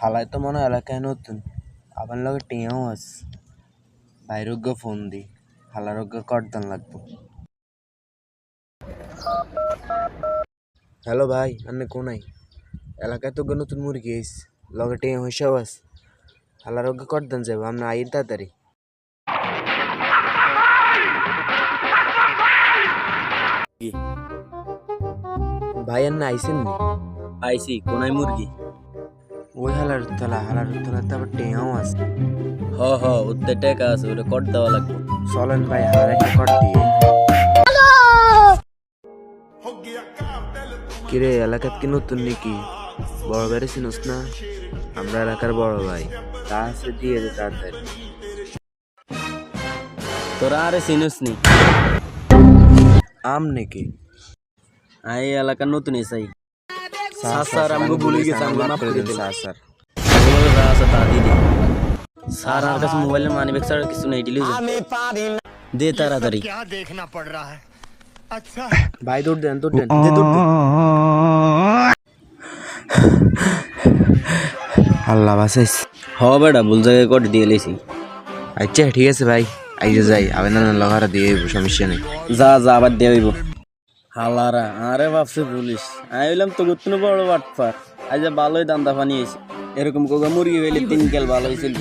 হালায় তো মনে হয় এলাকায় নতুন, আবার লগে টিয়াও আছে। বাইরোগ্য ফোন দি, হালারোগ্য করদান লাগবো। হ্যালো ভাই, আপনি কোনাই? এলাকায় তো নতুন মুরগি আইস, লগে টিয়া হইসাও আছে। হালারোগ্য করদান যাবো, আপনি আইন তাড়াতাড়ি। ভাই আপনি আইসেন নি? আইসি কোনায় মুরগি। ওই হালার তলাতে আবার টিয়াও আছে। হ উত্তে টেকা আছে, ওটা কট দেওয়া লাগবে। চলেন ভাই, হালার একটা কর দিয়ে। কিরে, এলাকাত কি নতুন নাকি? বড় ভাইরে চিনোস না? আমরা এলাকার বড় ভাই, তা আছে দিয়ে দে তাড়াতাড়ি। তোরা আরে চিনিস নি? আম নাকি? আই এলাকার নতুন এসাই। স্যার আমগো ভুলে গেছে, আমগো মাফ করে দিন। স্যার। যেভাবে যা আছে তা দিয়ে দে। স্যার আর কাছে মোবাইলের মানি ব্যাগ ছাড়া কিছু নেই, ডিলিট দে তাড়াতাড়ি। ভাই দৌড় দেন দে দৌড় দেন। আল্লাহ বাসাইস। বেটা ভুল জায়গায় কট দিয়ে লেছি। আচ্ছা ঠিক আছে ভাই, আইজে যাই, আবেদন লগারা দিয়ে সমস্যা নেই। যা আবার দিয়ে হইব। হালারা আরে ভাবছে পুলিশ, আমি বললাম তো গুতুন বড় বাটপার। আজ ভালোই দান্দা পানি এসে এরকম কোগা মুরগি হইলে 3 কেল ভালো হয়েছিল।